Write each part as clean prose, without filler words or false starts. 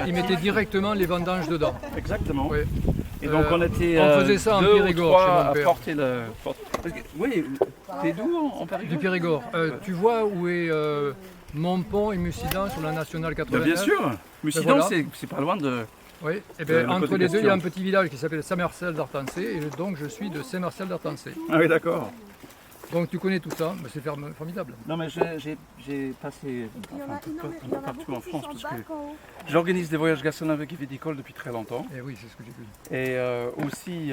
Ils mettaient directement les vendanges dedans. Exactement. Oui. Et donc on était on faisait ça en deux ou Périgord, trois chez mon à père. porter le... Oui, t'es d'où en Périgord? Du Périgord. Tu vois où est Montpont et Mussidan sur la nationale 89? Bien sûr. Mussidan, voilà. c'est pas loin de... Oui, et le entre côté les deux, il y a un Castillon. petit village qui s'appelle Saint-Marcel d'Artancé, et donc je suis de Saint-Marcel d'Artancé. Ah oui, d'accord. Donc tu connais tout ça, mais c'est formidable. Non mais j'ai passé un peu partout en France parce que j'organise des voyages gastronomiques et viticoles depuis très longtemps. Et oui, c'est ce que j'ai vu. Et aussi,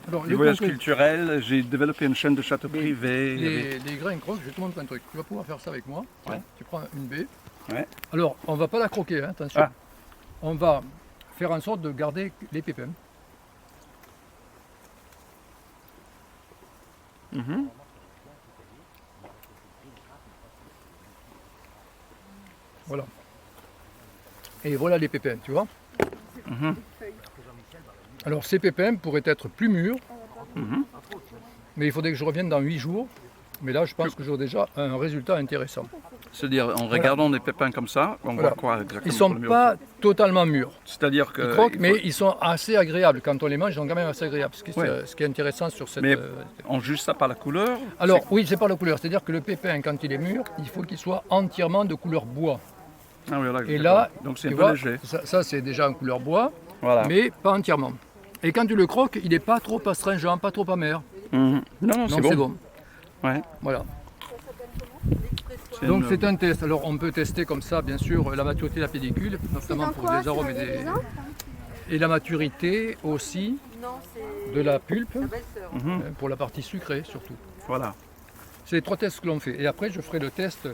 Alors, des le voyages concret- culturels, j'ai développé une chaîne de châteaux privés. Les grains croques, je vais te montrer un truc. Tu vas pouvoir faire ça avec moi. Ouais. Tu prends une baie. Ouais. Alors, on ne va pas la croquer, hein, attention. Ah. On va faire en sorte de garder les pépins. Mhm. Voilà. Et voilà les pépins, tu vois. Mhm. Alors, ces pépins pourraient être plus mûrs, Mhm. mais il faudrait que je revienne dans 8 jours. Mais là, je pense que j'aurai déjà un résultat intéressant. C'est-à-dire, en regardant des pépins comme ça, on Voilà. voit quoi exactement? Ils ne pour sont le mieux pas totalement mûrs. C'est-à-dire que... Ils croquent, il faut- mais ils sont assez agréables. Quand on les mange, ils sont quand même assez agréables. Ouais. Ce qui est intéressant sur cette... Mais on juge ça par la couleur? Alors, oui, c'est par la couleur. C'est-à-dire que le pépin, quand il est mûr, il faut qu'il soit entièrement de couleur bois. Ah oui, voilà, Et d'accord. là, donc c'est un tu peu vois, léger. ça c'est déjà en couleur bois, Voilà. mais pas entièrement. Et quand tu le croques, il n'est pas trop astringent, pas trop amer. Mhm. Non, non, Donc c'est c'est bon. bon. Ouais. Voilà. C'est Donc une- c'est un test. Alors on peut tester comme ça, bien sûr, la maturité de la pellicule, notamment pour des arômes et la maturité aussi de la pulpe, Mhm. pour la partie sucrée surtout. Voilà. C'est les 3 tests que l'on fait. Et après, je ferai le test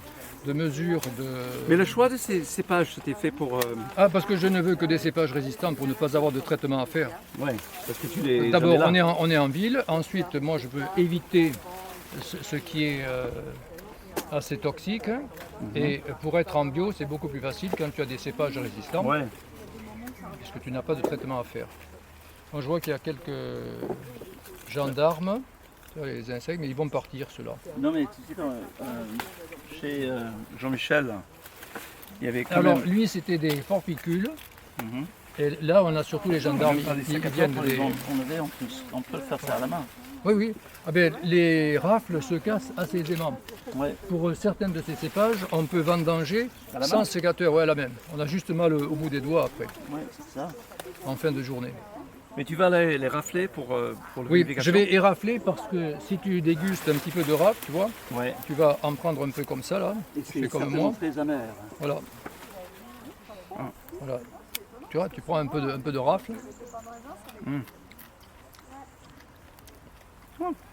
de mesure de... Mais le choix de ces cépages, c'était fait pour... Ah, parce que je ne veux que des cépages résistants pour ne pas avoir de traitement à faire. Ouais, parce que tu les... D'abord, jamais là. on est en ville. Ensuite, moi, je veux éviter ce qui est assez toxique. Et pour être en bio, c'est beaucoup plus facile quand tu as des cépages résistants, Ouais. puisque tu n'as pas de traitement à faire. Donc, je vois qu'il y a quelques gendarmes, tu vois, les insectes, mais ils vont partir, ceux-là. Non mais tu sais, chez Jean-Michel, il y avait quand Alors, même... lui, c'était des forpicules. Mhm. Et là, on a surtout les gendarmes. Dans les Ils sécateurs viennent pour les des... vendre. On peut faire ça à la main. Oui, oui. Ah ben, les rafles se cassent assez aisément. Ouais. Pour certains de ces cépages, on peut vendanger À la sans main. sécateur, ouais, à la même. On a juste mal au bout des doigts après, Ouais, c'est ça. en fin de journée. Mais tu vas les rafler pour le Oui, vinification? je vais érafler parce que si tu dégustes un petit peu de rafle, tu vois, Ouais. tu vas en prendre un peu comme ça, là. Et Tu fais c'est comme certainement moi. très amer. Voilà. Voilà. Tu vois, tu prends un peu de rafle.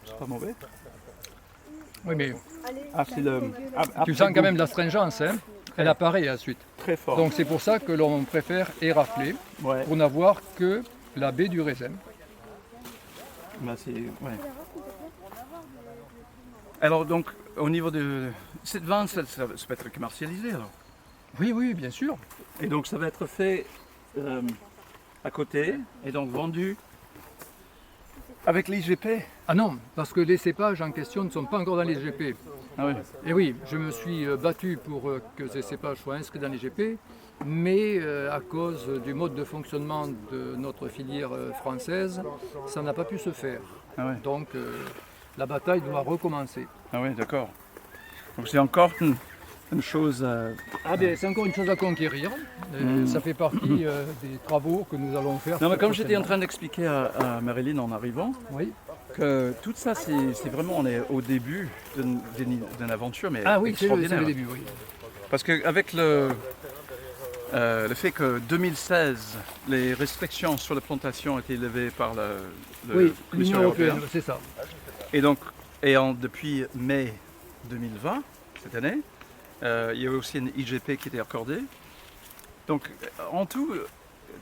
C'est pas mauvais. Oui, mais Ah, c'est le... tu sens quand même l'astringence, hein. Elle apparaît ensuite. Très fort. Donc c'est pour ça que l'on préfère érafler, ouais. pour n'avoir que la baie du raisin. Bah, c'est... Ouais. Alors donc, au niveau de... Cette vin, ça peut être commercialisé alors? Oui, oui, bien sûr. Et donc ça va être fait à côté et donc vendu avec l'IGP? Ah non, parce que les cépages en question ne sont pas encore dans les GP. Ah oui. Et oui, je me suis battu pour que ces cépages soient inscrits dans les GP, mais à cause du mode de fonctionnement de notre filière française, ça n'a pas pu se faire. Ah ouais. Donc la bataille doit recommencer. Ah oui, d'accord. Donc c'est encore une chose... Ah bien, c'est encore une chose à conquérir. Ça fait partie des travaux que nous allons faire. Non mais comme j'étais en prochainement. train d'expliquer à Marilyn en arrivant, Oui. que tout ça c'est vraiment, on est au début d'une aventure mais Ah oui, c'est extraordinaire. le début, oui. Parce qu'avec le fait que 2016, les restrictions sur les plantations étaient levées par la Oui, Commission l'Union européenne, européenne. c'est ça. Et donc, depuis mai 2020, cette année, il y a eu aussi une IGP qui était accordée. Donc, en tout,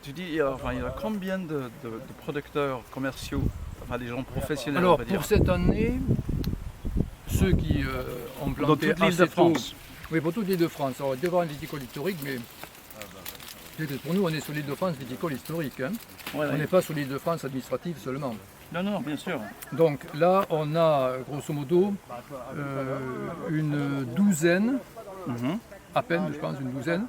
tu dis, il y a combien de producteurs commerciaux, enfin des gens professionnels, Alors on va dire, pour cette année, ceux qui ont dans planté toute l'île assez de tôt- France? Oui, pour toute l'île de France. Alors, il doit y avoir un viticole historique, mais pour nous, on est sur l'île de France viticole historique. Hein. Ouais, On n'est pas sur l'île de France administrative seulement. Non, non, bien sûr. Donc là, on a grosso modo une douzaine, Mhm. à peine, je pense, une douzaine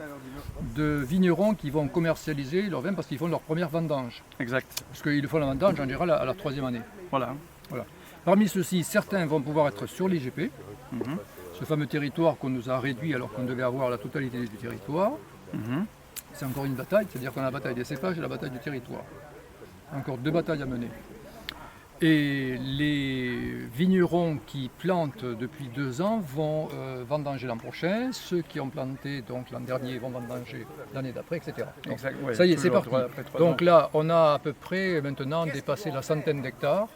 de vignerons qui vont commercialiser leur vin parce qu'ils font leur première vendange. Exact. Parce qu'ils font la vendange en général à la 3e année. Voilà. Voilà. Parmi ceux-ci, certains vont pouvoir être sur l'IGP, Mhm. ce fameux territoire qu'on nous a réduit alors qu'on devait avoir la totalité du territoire. Mhm. C'est encore une bataille, c'est-à-dire qu'on a la bataille des cépages et la bataille du territoire. Encore 2 batailles à mener. Et les vignerons qui plantent depuis 2 ans vont vendanger l'an prochain. Ceux qui ont planté donc l'an dernier vont vendanger l'année d'après, etc. Donc, Exact, ouais, ça y est, c'est toujours parti. après 3 Donc ans. là, on a à peu près maintenant dépassé la centaine d'hectares.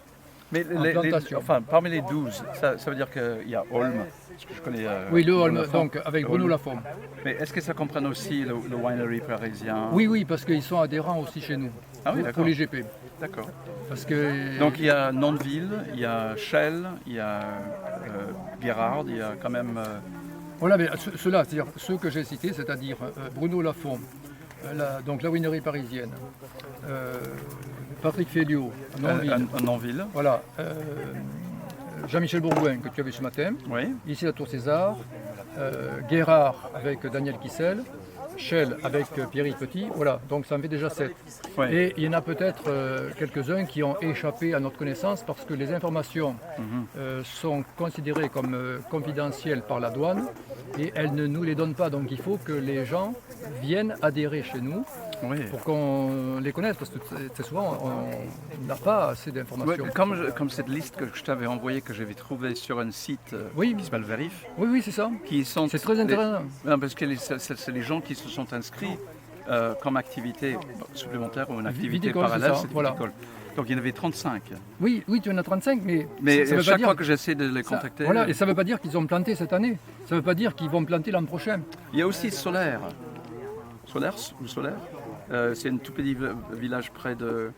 Mais plantation. enfin, parmi les 12, ça veut dire qu'il y a Olme, parce que je connais. Oui, le Bruno Holm, Lafont. donc avec Bruno Olme. Lafont. Mais est-ce que ça comprend aussi le winery parisien? Oui, oui, parce qu'ils sont adhérents aussi chez nous, Ah oui, pour d'accord. l'IGP. D'accord. Parce que Donc il y a Nanteville, il y a Chelles, il y a Guérard, il y a quand même. voilà, mais ceux-là, c'est-à-dire ceux que j'ai cités, c'est-à-dire Bruno Lafont, donc la winery parisienne, Patrick Féliot, Nonville, Nanteville. voilà, Jean-Michel Bourgoin que tu as vu ce matin, Oui. ici la Tour César, Guérard avec Daniel Kissel, Chelles avec Pierre-Yves Petit, voilà, donc ça en fait déjà 7. Ouais. Et il y en a peut-être quelques-uns qui ont échappé à notre connaissance parce que les informations sont considérées comme confidentielles par la douane et elles ne nous les donnent pas. Donc il faut que les gens viennent adhérer chez nous Oui. pour qu'on les connaisse parce que très souvent on n'a pas assez Ouais, d'informations. comme cette liste que je t'avais envoyée, que j'avais trouvée sur un site Oui. qui s'appelle Verif, Oui, oui, c'est ça. qui sont C'est très intéressant. Non, parce que c'est les gens qui se sont inscrits comme activité supplémentaire ou une activité Viticole, parallèle, c'est ça, c'est voilà. viticole. Donc il y en avait 35. Oui, oui, tu en as 35, mais Mais ça veut pas chaque dire fois que j'essaie de les ça- contacter, voilà, et ça ne veut pas dire qu'ils ont planté cette année. Ça ne veut pas dire qu'ils vont planter l'an prochain. il y a aussi Solaire. Solaire ou Solaire c'est un tout petit village près de.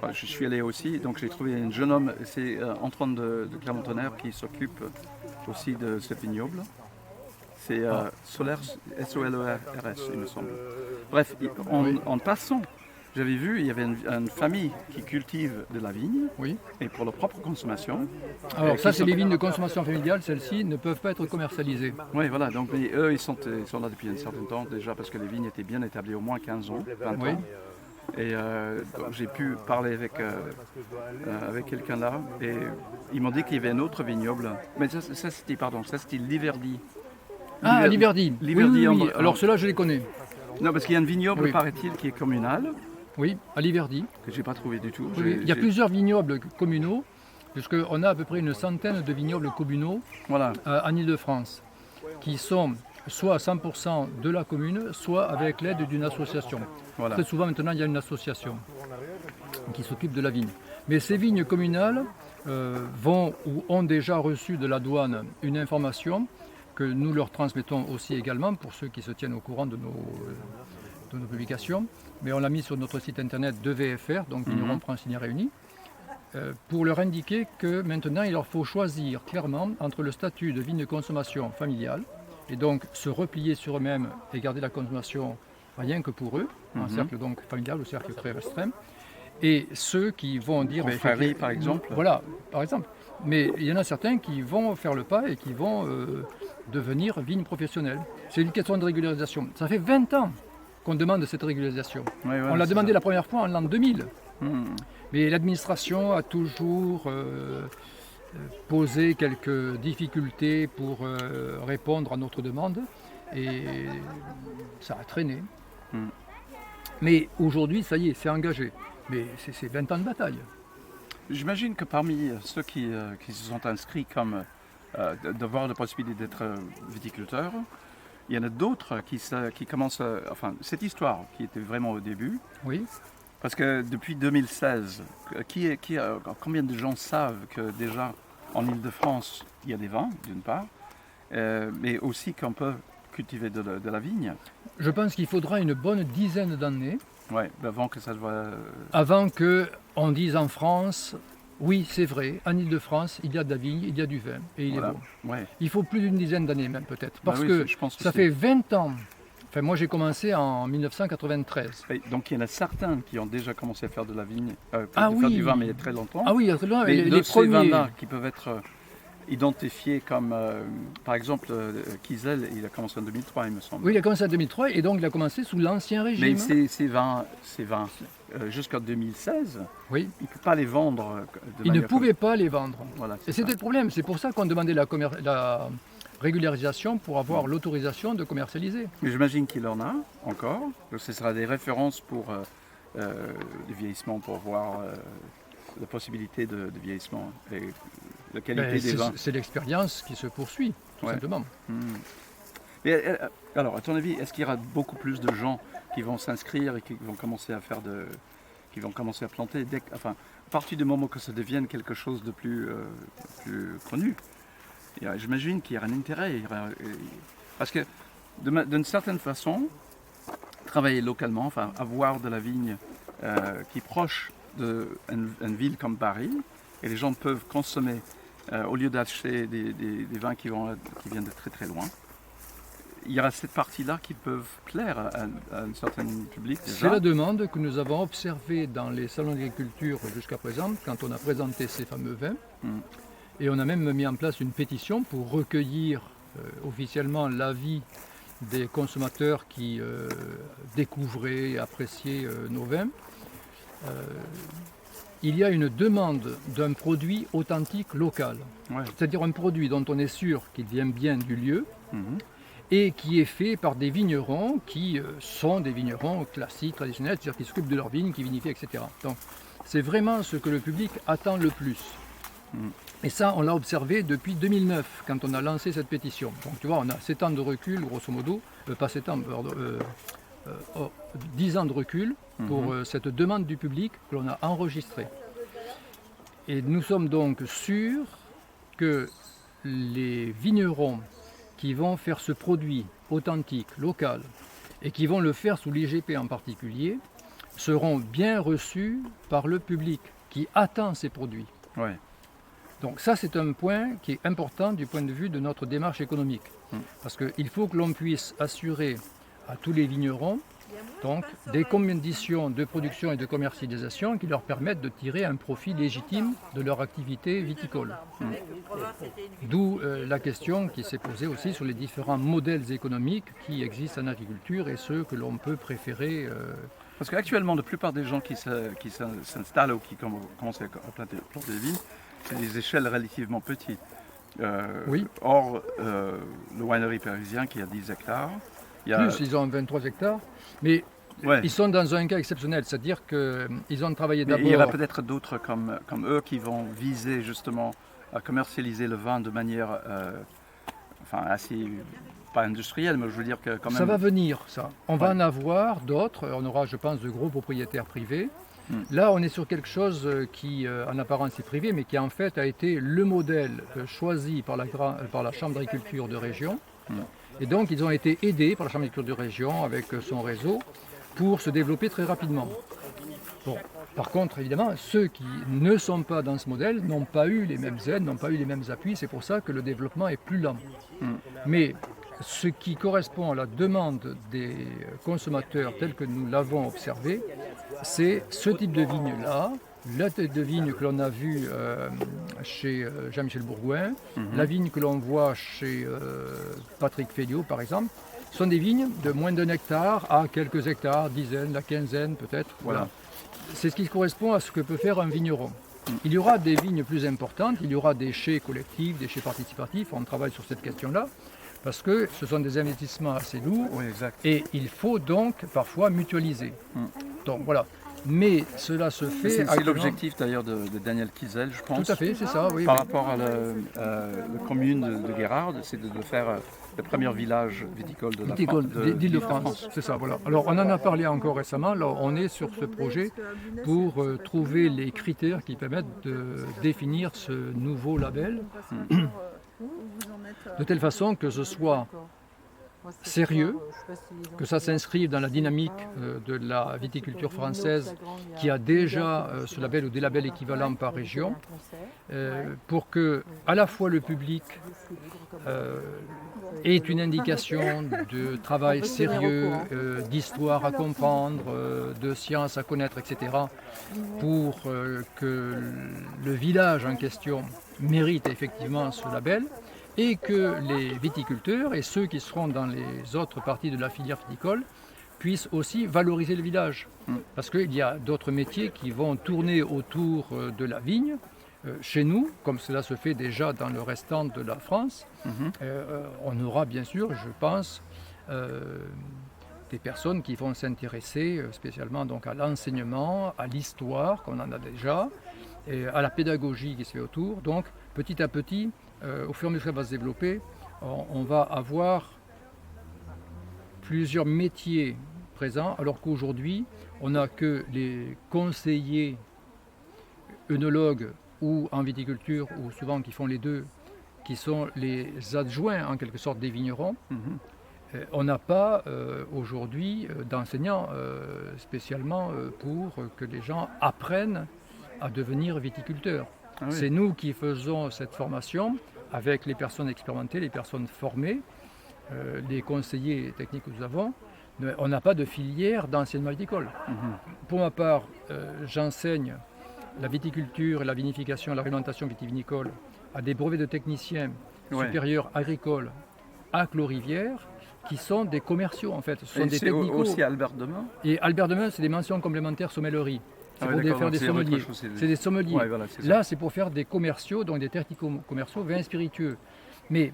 Enfin, je suis allé aussi, donc j'ai trouvé un jeune homme, c'est Antoine de Clermont-Tonnerre qui s'occupe aussi de ce vignoble. C'est Solaire, S-O-L-E-R-S, il me semble. Bref, en passant, j'avais vu, il y avait une famille qui cultive de la vigne, Oui. et pour leur propre consommation. Alors ça, qui c'est sont- les vignes de consommation familiale. Celles-ci ne peuvent pas être commercialisées. Oui, voilà, donc mais eux, ils sont là depuis un certain temps déjà, parce que les vignes étaient bien établies au moins 15 ans, 20 Oui. ans. Et donc, j'ai pu parler avec quelqu'un là, et ils m'ont dit qu'il y avait un autre vignoble. Mais ça c'était Liverdy. Ah, Liverdy. Oui, Liverdy oui, oui. en- Alors ceux-là, je les connais. Non, parce qu'il y a un vignoble, Oui. paraît-il, qui est communal, Oui, à Liverdy. que j'ai pas trouvé du tout. Oui, oui. Il y a plusieurs vignobles communaux, puisqu'on a à peu près une centaine de vignobles communaux Voilà, en Ile-de-France, qui sont soit à 100% de la commune, soit avec l'aide d'une association. voilà. Très souvent, maintenant, il y a une association qui s'occupe de la vigne. Mais ces vignes communales vont ou ont déjà reçu de la douane une information que nous leur transmettons aussi également pour ceux qui se tiennent au courant de nos publications. Mais on l'a mis sur notre site internet de VFR, donc Vignerons Franciliens Réunis, pour leur indiquer que maintenant il leur faut choisir clairement entre le statut de vigne de consommation familiale et donc se replier sur eux-mêmes et garder la consommation rien que pour eux, un cercle donc familial ou cercle très restreint, et ceux qui vont dire... Confrérie, par exemple. Voilà, par exemple. Mais il y en a certains qui vont faire le pas et qui vont devenir vignes professionnelles. C'est une question de régularisation. Ça fait 20 ans qu'on demande cette régularisation. Ouais, voilà, On l'a c'est demandé ça. la première fois en l'an 2000. Hmm. Mais l'administration a toujours posé quelques difficultés pour répondre à notre demande et ça a traîné. Mm. Mais aujourd'hui, ça y est, c'est engagé. Mais c'est 20 ans de bataille. J'imagine que parmi ceux qui se sont inscrits comme d'avoir la possibilité d'être viticulteurs, il y en a d'autres qui commencent, enfin cette histoire qui était vraiment au début, Oui. parce que depuis 2016, combien de gens savent que déjà en Île-de-France il y a des vins d'une part, mais aussi qu'on peut cultiver de la vigne, Je pense qu'il faudra une bonne dizaine d'années ouais, avant que ça soit... avant qu'on dise en France, oui, c'est vrai, en Ile-de-France, il y a de la vigne, il y a du vin et il voilà. est bon. Ouais. Il faut plus d'une dizaine d'années même peut-être. Parce Bah oui, que je pense ça aussi. fait 20 ans. Enfin, moi j'ai commencé en 1993. Et donc il y en a certains qui ont déjà commencé à faire de la vigne, Ah de faire oui. du vin mais il y a très longtemps. Ah oui, très loin, Mais les de ces premiers. vins-là qui peuvent être identifiés comme, par exemple, Kiesel, il a commencé en 2003, il me semble. Oui, il a commencé en 2003 et donc il a commencé sous l'Ancien Mais Régime. ces vins jusqu'en 2016, Oui, il ne peut pas les vendre de il ne manière... pouvait pas les vendre. Voilà, Et c'est c'était ça. le problème, c'est pour ça qu'on demandait la régularisation pour avoir l'autorisation de commercialiser. Mais j'imagine qu'il en a encore. Donc ce sera des références pour le vieillissement, pour voir la possibilité de vieillissement et la qualité Ben, des vins. c'est l'expérience qui se poursuit, tout Ouais. simplement. Et, alors, à ton avis, est-ce qu'il y aura beaucoup plus de gens qui vont s'inscrire et qui vont commencer à qui vont commencer à planter enfin, à partir du moment que ça devienne quelque chose de plus connu? J'imagine qu'il y aura un intérêt. Parce que d'une certaine façon, travailler localement, enfin avoir de la vigne qui est proche d'une ville comme Paris, et les gens peuvent consommer au lieu d'acheter des vins qui viennent de très très loin. Il y aura cette partie-là qui peuvent plaire à un certain public C'est déjà. la demande que nous avons observée dans les salons d'agriculture jusqu'à présent, quand on a présenté ces fameux vins. Mm. Et on a même mis en place une pétition pour recueillir officiellement l'avis des consommateurs qui découvraient et appréciaient nos vins. Il y a une demande d'un produit authentique local, Ouais. c'est-à-dire un produit dont on est sûr qu'il vient bien du lieu Mhm. et qui est fait par des vignerons qui sont des vignerons classiques, traditionnels, c'est-à-dire qui s'occupent de leurs vignes, qui vinifient, etc. Donc c'est vraiment ce que le public attend le plus. Mm. Et ça, on l'a observé depuis 2009, quand on a lancé cette pétition. Donc tu vois, on a 7 ans de recul, grosso modo, pas 7 ans, pardon, 10 ans de recul pour cette demande du public que l'on a enregistrée. Et nous sommes donc sûrs que les vignerons qui vont faire ce produit authentique, local, et qui vont le faire sous l'IGP en particulier, seront bien reçus par le public qui attend ces produits. Ouais. Donc ça, c'est un point qui est important du point de vue de notre démarche économique. Parce qu'il faut que l'on puisse assurer à tous les vignerons donc, des conditions de production et de commercialisation qui leur permettent de tirer un profit légitime de leur activité viticole. D'où la question qui s'est posée aussi sur les différents modèles économiques qui existent en agriculture et ceux que l'on peut préférer. Parce qu'actuellement, la plupart des gens qui s'installent ou qui commencent à planter des vignes, c'est des échelles relativement petites. Oui. Or, le winery parisien qui a 10 hectares, Plus, ils ont 23 hectares, mais ouais. ils sont dans un cas exceptionnel, c'est-à-dire qu'ils ont travaillé Mais d'abord... il y aura peut-être d'autres comme eux qui vont viser justement à commercialiser le vin de manière enfin, assez, pas industrielle, mais je veux dire que quand même... Ça va venir, ça. On va Ouais. en avoir d'autres, on aura, je pense, de gros propriétaires privés. Là, on est sur quelque chose qui, en apparence, est privé, mais qui, en fait, a été le modèle choisi par la Chambre d'agriculture de région. Et donc, ils ont été aidés par la Chambre d'agriculture de région, avec son réseau, pour se développer très rapidement. Bon. Par contre, évidemment, ceux qui ne sont pas dans ce modèle n'ont pas eu les mêmes aides, n'ont pas eu les mêmes appuis. C'est pour ça que le développement est plus lent. Mais ce qui correspond à la demande des consommateurs tel que nous l'avons observé, c'est ce type de vigne-là, la tête de vigne que l'on a vue chez Jean-Michel Bourgoin, la vigne que l'on voit chez Patrick Féliot par exemple, sont des vignes de moins d'un hectare à quelques hectares, dizaines, la quinzaine peut-être. Voilà. C'est ce qui correspond à ce que peut faire un vigneron. Il y aura des vignes plus importantes, il y aura des chais collectifs, des chais participatifs, on travaille sur cette question-là, parce que ce sont des investissements assez lourds, Oui, exact. et il faut donc parfois mutualiser. Donc voilà. Mais cela se fait... C'est actuellement- l'objectif d'ailleurs de Daniel Kiesel, je pense. Tout à fait, c'est ça, oui. Par oui. rapport à la commune de Guérard, c'est de faire le premier village viticole de la Viticole France. d'Île-de-France, c'est ça, voilà. Alors on en a parlé encore récemment, là, on est sur ce projet pour trouver les critères qui permettent de définir ce nouveau label, de telle façon que ce soit sérieux, que ça s'inscrive dans la dynamique de la viticulture française qui a déjà ce label ou des labels équivalents par région, pour que à la fois le public est une indication de travail sérieux, d'histoire à comprendre, de sciences à connaître, etc., pour que le village en question mérite effectivement ce label, et que les viticulteurs et ceux qui seront dans les autres parties de la filière viticole puissent aussi valoriser le village. Parce qu'il y a d'autres métiers qui vont tourner autour de la vigne. Chez nous, comme cela se fait déjà dans le restant de la France, on aura bien sûr, je pense, des personnes qui vont s'intéresser spécialement donc à l'enseignement, à l'histoire, qu'on en a déjà, et à la pédagogie qui se fait autour. Donc petit à petit, au fur et à mesure que ça va se développer, on va avoir plusieurs métiers présents, alors qu'aujourd'hui, on n'a que les conseillers œnologues ou en viticulture, ou souvent qui font les deux, qui sont les adjoints en quelque sorte des vignerons. On n'a pas aujourd'hui d'enseignants spécialement pour que les gens apprennent à devenir viticulteurs. Ah oui. C'est nous qui faisons cette formation avec les personnes expérimentées, les personnes formées, les conseillers techniques que nous avons. On n'a pas de filière d'enseignement viticole. Pour ma part, j'enseigne la viticulture, la vinification, la réglementation vitivinicole à des brevets de techniciens supérieurs agricoles à Clos-Rivière, qui sont des commerciaux en fait. Ce sont des technicaux. Aussi Albert Demun. Et Albert Demun, c'est des mentions complémentaires sommellerie. C'est pour faire des sommeliers. C'est des sommeliers. Ouais, voilà, là, c'est pour faire des commerciaux, donc des technicaux commerciaux, vins spiritueux. Mais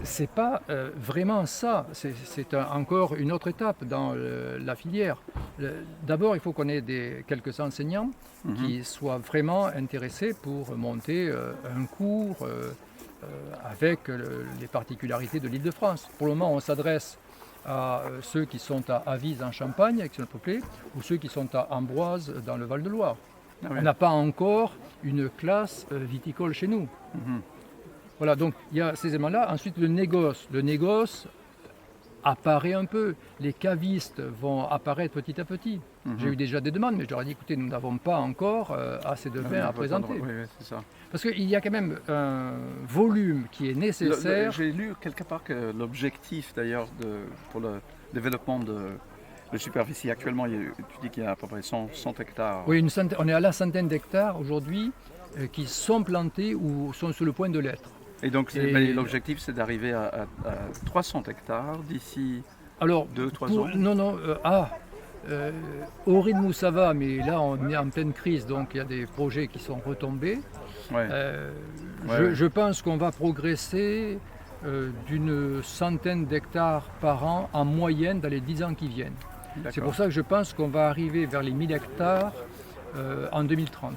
c'est pas vraiment ça. C'est encore une autre étape dans la filière. D'abord, il faut qu'on ait quelques enseignants qui soient vraiment intéressés pour monter un cours avec les particularités de l'Île-de-France. Pour le moment, on s'adresse à ceux qui sont à Avise en Champagne, avec son peuplé, ou ceux qui sont à Ambroise dans le Val-de-Loire. Ah oui. On n'a pas encore une classe viticole chez nous. Voilà, donc il y a ces éléments-là. Ensuite, le négoce. Le négoce apparaît un peu. Les cavistes vont apparaître petit à petit. J'ai eu déjà des demandes, mais je leur ai dit, écoutez, nous n'avons pas encore assez de vin à présenter. Oui, c'est ça. Parce qu'il y a quand même un volume qui est nécessaire. J'ai lu quelque part que l'objectif d'ailleurs pour le développement de superficie actuellement, tu dis qu'il y a à peu près 100 hectares. Oui, on est à la centaine d'hectares aujourd'hui qui sont plantés ou sont sur le point de l'être. Et donc l'objectif c'est d'arriver à 300 hectares d'ici 2-3 ans. Non, au rythme où ça va, mais là on est en pleine crise, donc il y a des projets qui sont retombés. Je pense qu'on va progresser d'une centaine d'hectares par an en moyenne dans les 10 ans qui viennent. C'est pour ça que je pense qu'on va arriver vers les 1000 hectares en 2030.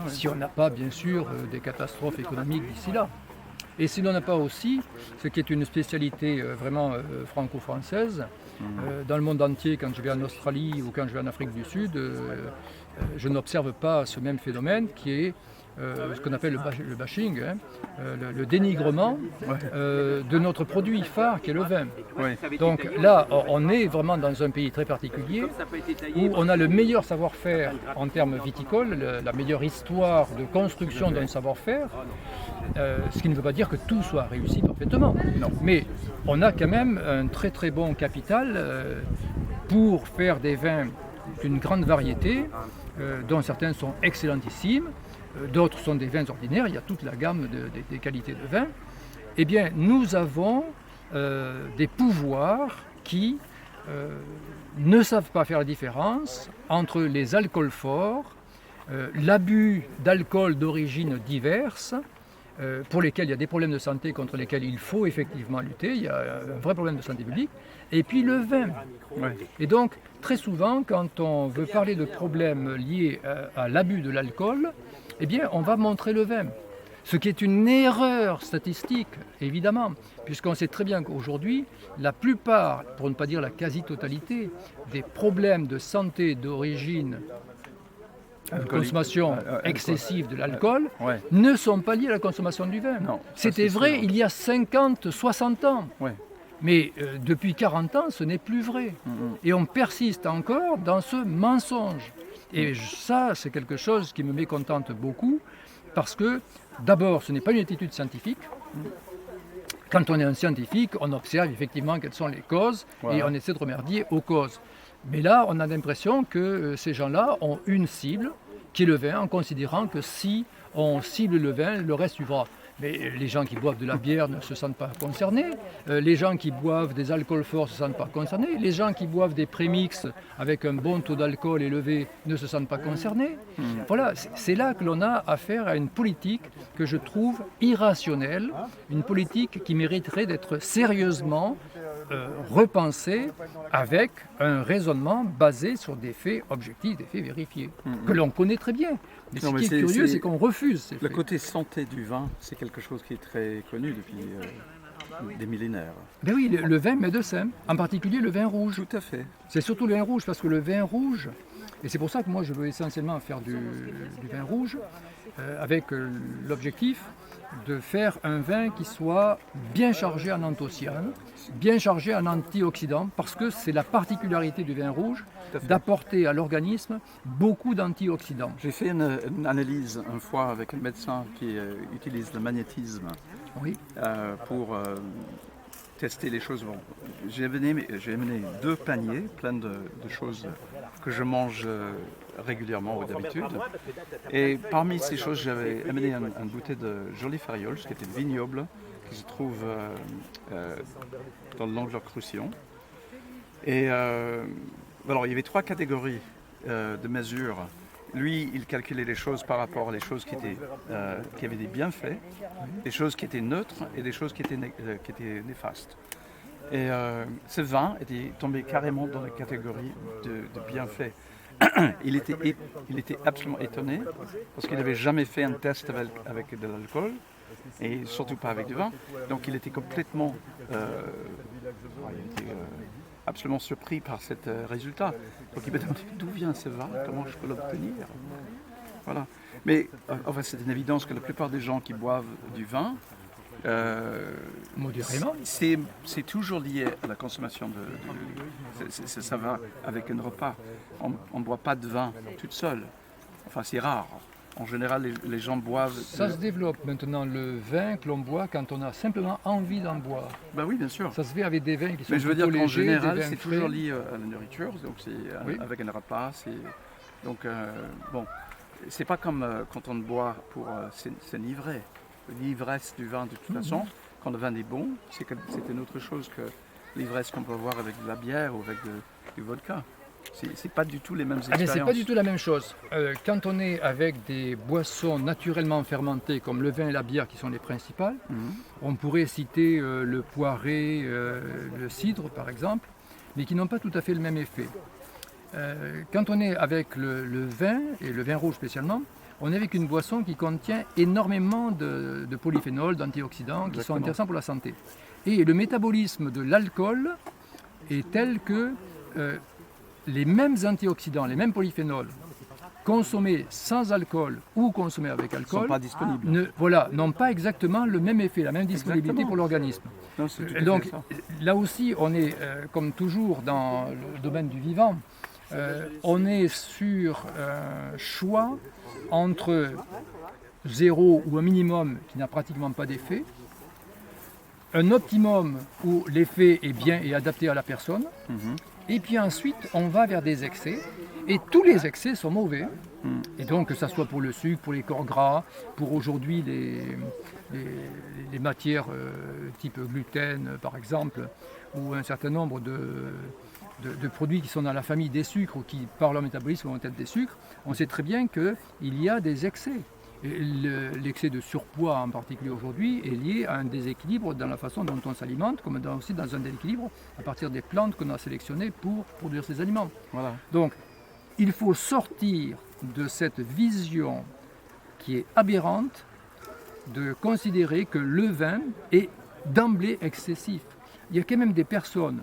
Si on n'a pas bien sûr des catastrophes économiques d'ici là. Et si l'on n'a pas aussi, ce qui est une spécialité vraiment franco-française, dans le monde entier, quand je vais en Australie ou quand je vais en Afrique du Sud, je n'observe pas ce même phénomène qui est ce qu'on appelle le bashing, le dénigrement de notre produit phare qui est le vin. Donc là, on est vraiment dans un pays très particulier où on a le meilleur savoir-faire en termes viticoles, la meilleure histoire de construction d'un savoir-faire, ce qui ne veut pas dire que tout soit réussi parfaitement. Non. Mais on a quand même un très très bon capital pour faire des vins d'une grande variété, dont certains sont excellentissimes. D'autres sont des vins ordinaires, il y a toute la gamme des qualités de vin. Eh bien, nous avons des pouvoirs qui ne savent pas faire la différence entre les alcools forts, l'abus d'alcool d'origine diverse, pour lesquels il y a des problèmes de santé contre lesquels il faut effectivement lutter, il y a un vrai problème de santé publique, et puis le vin. Et donc, très souvent, quand on veut parler de problèmes liés à l'abus de l'alcool, eh bien, on va montrer le vin. Ce qui est une erreur statistique, évidemment, puisqu'on sait très bien qu'aujourd'hui, la plupart, pour ne pas dire la quasi-totalité, des problèmes de santé d'origine de consommation excessive de l'alcool ne sont pas liés à la consommation du vin. C'était vrai il y a 50, 60 ans. Mais depuis 40 ans, ce n'est plus vrai. Et on persiste encore dans ce mensonge. Et ça, c'est quelque chose qui me mécontente beaucoup, parce que, d'abord, ce n'est pas une attitude scientifique. Quand on est un scientifique, on observe effectivement quelles sont les causes Voilà. et on essaie de remédier aux causes. Mais là, on a l'impression que ces gens-là ont une cible, qui est le vin, en considérant que si on cible le vin, le reste suivra. Mais les gens qui boivent de la bière ne se sentent pas concernés. Les gens qui boivent des alcools forts ne se sentent pas concernés. Les gens qui boivent des prémix avec un bon taux d'alcool élevé ne se sentent pas concernés. Voilà, c'est là que l'on a affaire à une politique que je trouve irrationnelle, une politique qui mériterait d'être sérieusement repensée avec un raisonnement basé sur des faits objectifs, des faits vérifiés, que l'on connaît très bien. Mais Non, ce mais qui est curieux, c'est qu'on refuse ces Le faits. côté santé du vin, c'est quelque chose qui est très connu depuis des millénaires. Ben oui, le vin médecin, en particulier le vin rouge. Tout à fait. C'est surtout le vin rouge, parce que le vin rouge, et c'est pour ça que moi je veux essentiellement faire du vin rouge, avec l'objectif de faire un vin qui soit bien chargé en anthocyanes, bien chargé en antioxydants, parce que c'est la particularité du vin rouge Tout à fait. d'apporter à l'organisme beaucoup d'antioxydants. J'ai fait une analyse une fois avec un médecin qui utilise le magnétisme Oui. pour tester les choses. Bon, j'ai amené 2 paniers pleins de choses que je mange régulièrement ou d'habitude. Et parmi ces choses, j'avais amené une bouteille de Joly Fariols, qui était vignoble, qui se trouve dans le Languedoc-Roussillon. Et alors, il y avait 3 catégories de mesures. Lui, il calculait les choses par rapport à les choses qui avaient des bienfaits, des choses qui étaient neutres et des choses qui étaient néfastes. Et ce vin était tombé carrément dans la catégorie de bienfaits. Il était absolument étonné parce qu'il n'avait jamais fait un test avec de l'alcool et surtout pas avec du vin. Donc il était complètement absolument surpris par ce résultat. Donc il m'a demandé d'où vient ce vin, comment je peux l'obtenir. Voilà. Mais enfin, c'est une évidence que la plupart des gens qui boivent du vin, Modérément. c'est toujours lié à la consommation ça va avec un repas. On ne boit pas de vin toute seule. Enfin, c'est rare. En général, les gens boivent. Ça se développe maintenant, le vin que l'on boit quand on a simplement envie d'en boire. Ben oui, bien sûr. Ça se fait avec des vins qui sont Mais je veux dire plutôt qu'en légers, général, des vins c'est frais. toujours lié à la nourriture. Donc c'est Oui. avec un repas. Donc bon, c'est pas comme quand on boit pour s'enivrer. L'ivresse du vin, de toute façon, quand le vin est bon, c'est une autre chose que l'ivresse qu'on peut avoir avec de la bière ou avec du vodka. C'est pas du tout les mêmes Ah mais expériences. c'est pas du tout la même chose. Quand on est avec des boissons naturellement fermentées comme le vin et la bière qui sont les principales, on pourrait citer le poiré, le cidre par exemple, mais qui n'ont pas tout à fait le même effet. Quand on est avec le vin, et le vin rouge spécialement, on est avec une boisson qui contient énormément de polyphénols, d'antioxydants qui sont intéressants pour la santé. Et le métabolisme de l'alcool est tel que les mêmes antioxydants, les mêmes polyphénols, consommés sans alcool ou consommés avec Ils ne alcool, sont pas disponibles. n'ont pas exactement le même effet, la même disponibilité Exactement. pour l'organisme. Non, c'est tout à fait Donc ça. là aussi, on est, comme toujours dans le domaine du vivant, on est sur un choix entre zéro ou un minimum qui n'a pratiquement pas d'effet, un optimum où l'effet est bien et adapté à la personne, et puis ensuite on va vers des excès, et tous les excès sont mauvais, et donc que ce soit pour le sucre, pour les corps gras, pour aujourd'hui les matières type gluten par exemple, ou un certain nombre de produits qui sont dans la famille des sucres ou qui par leur métabolisme vont être des sucres, on sait très bien qu'il y a des excès. L'excès de surpoids en particulier aujourd'hui est lié à un déséquilibre dans la façon dont on s'alimente, comme aussi dans un déséquilibre à partir des plantes qu'on a sélectionnées pour produire ces aliments. Voilà. Donc il faut sortir de cette vision qui est aberrante de considérer que le vin est d'emblée excessif. Il y a quand même des personnes...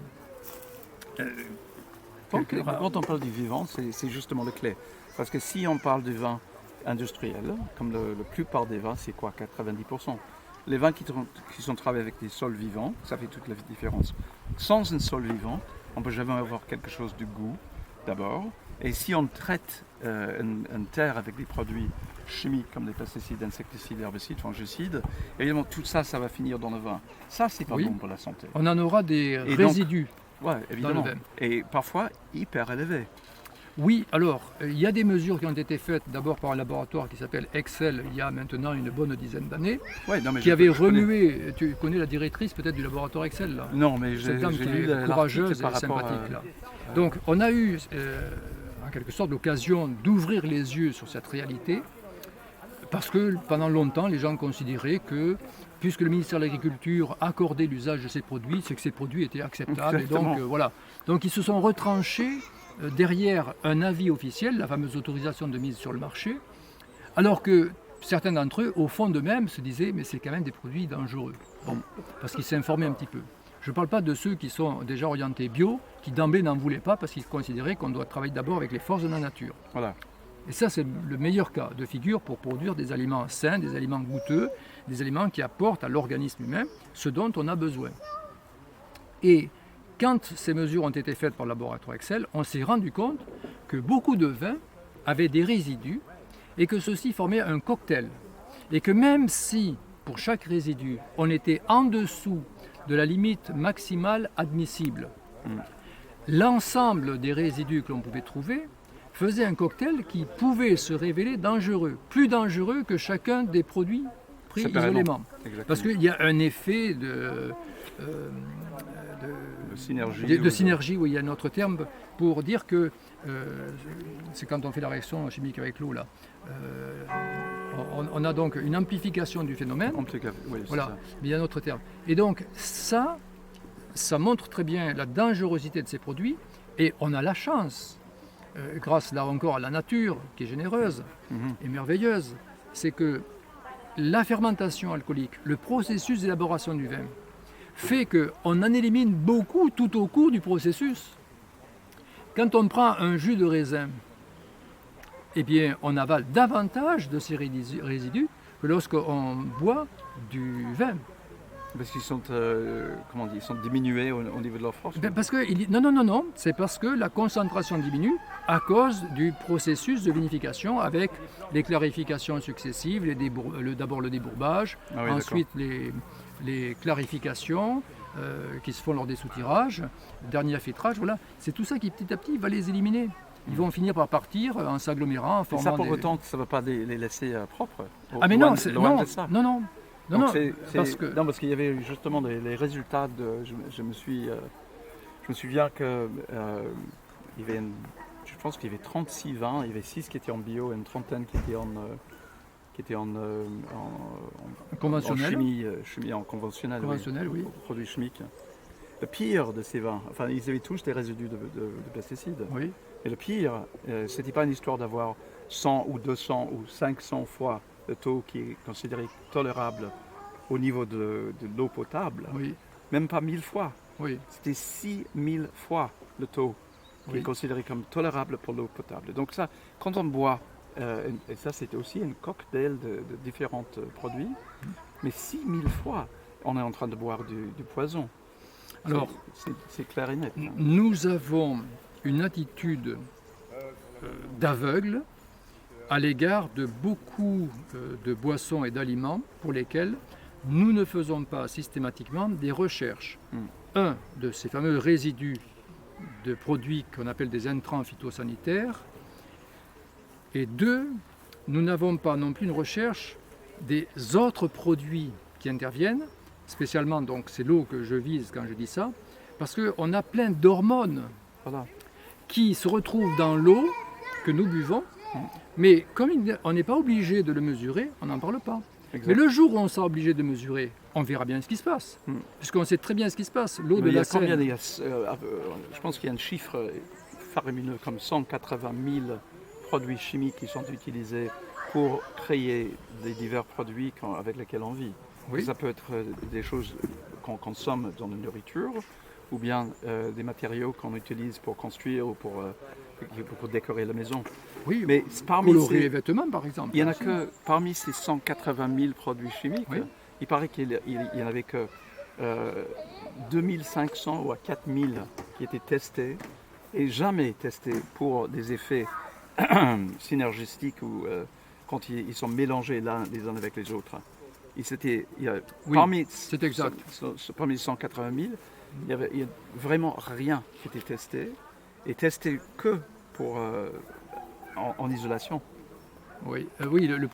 Quand on parle du vivant, c'est justement le clé. Parce que si on parle du vin industriel, comme la plupart des vins, c'est quoi, 90%. Les vins qui sont travaillés avec des sols vivants, ça fait toute la différence. Sans un sol vivant, on ne peut jamais avoir quelque chose de goût, d'abord. Et si on traite une terre avec des produits chimiques comme des pesticides, insecticides, herbicides, fongicides, évidemment tout ça, ça va finir dans le vin. Ça, c'est pas Oui. bon pour la santé. On en aura des Et donc, résidus. Ouais, évidemment. vin. Et parfois hyper élevés. Oui, alors, il y a des mesures qui ont été faites d'abord par un laboratoire qui s'appelle Excel il y a maintenant une bonne dizaine d'années, Ouais, non, mais qui je avait connais. remué, tu connais la directrice peut-être du laboratoire Excel là? Non, mais Cette dame j'ai qui lu est l'article courageuse par et rapport sympathique là. Donc on a eu en quelque sorte l'occasion d'ouvrir les yeux sur cette réalité, parce que pendant longtemps les gens considéraient que puisque le ministère de l'Agriculture accordait l'usage de ces produits, c'est que ces produits étaient acceptables. Et donc Exactement. voilà. Donc ils se sont retranchés derrière un avis officiel, la fameuse autorisation de mise sur le marché, alors que certains d'entre eux, au fond d'eux-mêmes, se disaient mais c'est quand même des produits dangereux. Bon, parce qu'ils s'informaient un petit peu. Je ne parle pas de ceux qui sont déjà orientés bio, qui d'emblée n'en voulaient pas parce qu'ils considéraient qu'on doit travailler d'abord avec les forces de la nature. Voilà. Et ça, c'est le meilleur cas de figure pour produire des aliments sains, des aliments goûteux, des aliments qui apportent à l'organisme humain ce dont on a besoin. Et quand ces mesures ont été faites par le laboratoire Excel, on s'est rendu compte que beaucoup de vins avaient des résidus et que ceux-ci formaient un cocktail. Et que même si, pour chaque résidu, on était en dessous de la limite maximale admissible, l'ensemble des résidus que l'on pouvait trouver faisait un cocktail qui pouvait se révéler dangereux, plus dangereux que chacun des produits pris Séparément. isolément. Exactement. Parce qu'il y a un effet de synergie. de synergie, oui, il y a un autre terme pour dire que c'est quand on fait la réaction chimique avec l'eau là. On a donc une amplification du phénomène. En tout cas, oui, c'est Voilà, ça. mais il y a un autre terme. Et donc ça montre très bien la dangerosité de ces produits et on a la chance, grâce là encore à la nature qui est généreuse et merveilleuse, c'est que la fermentation alcoolique, le processus d'élaboration du vin, fait qu'on en élimine beaucoup tout au cours du processus. Quand on prend un jus de raisin, eh bien, on avale davantage de ces résidus que lorsqu'on boit du vin. Parce qu'ils sont, comment dire, ils sont diminués au niveau de leur force. Ben, parce que, non, c'est parce que la concentration diminue à cause du processus de vinification avec les clarifications successives, d'abord le débourbage, Ah oui, ensuite les clarifications qui se font lors des soutirages, le dernier filtrage, voilà. C'est tout ça qui petit à petit va les éliminer. Ils vont finir par partir en s'agglomérant, en Et formant ça pour des... autant que ça ne va pas les laisser propres. Ah mais Loin- non, loin de ça. non, Donc c'est- parce que... Non, parce qu'il y avait justement les résultats de. Je me souviens que il y avait je pense qu'il y avait 36 vins, il y avait 6 qui étaient en bio et une trentaine qui étaient en Conventionnel. chimie en conventionnel, Conventionnel, oui. produits chimiques. Le pire de ces vins, enfin ils avaient tous des résidus de pesticides. Oui, Et le pire, c'était pas une histoire d'avoir 100 ou 200 ou 500 fois le taux qui est considéré tolérable au niveau de l'eau potable, oui, même pas 1000 fois. oui. C'était 6000 fois le taux qui Oui. est considéré comme tolérable pour l'eau potable. Donc ça, quand on boit, et ça c'était aussi un cocktail de différents produits, mais 6000 fois, on est en train de boire du poison. Alors, C'est clair et net. Hein. nous avons une attitude d'aveugle à l'égard de beaucoup de boissons et d'aliments pour lesquels nous ne faisons pas systématiquement des recherches. Un, de ces fameux résidus de produits qu'on appelle des intrants phytosanitaires. Et deux, nous n'avons pas non plus une recherche des autres produits qui interviennent, spécialement, donc c'est l'eau que je vise quand je dis ça, parce qu'on a plein d'hormones Voilà. qui se retrouvent dans l'eau que nous buvons, mais comme on n'est pas obligé de le mesurer, on n'en parle pas. Exact. Mais le jour où on sera obligé de mesurer, on verra bien ce qui se passe, puisqu'on sait très bien ce qui se passe. L'eau de Mais il y la a combien Seine, je pense qu'il y a un chiffre faramineux comme 180 000 produits chimiques qui sont utilisés pour créer les divers produits avec lesquels on vit. Oui. Ça peut être des choses qu'on consomme dans la nourriture ou bien des matériaux qu'on utilise pour construire ou pour décorer la maison. oui, Mais parmi colorer les ces, vêtements par exemple. il n'y en a que parmi ces 180 000 produits chimiques, Oui. il paraît qu'il n'y en avait que 2500 ou à 4000 qui étaient testés et jamais testé pour des effets synergistiques ou quand ils sont mélangés les uns avec les autres. Oui, c'est exact. Parmi 180 000, il y a vraiment rien qui était testé, et testé que pour, en isolation. Oui, oui, le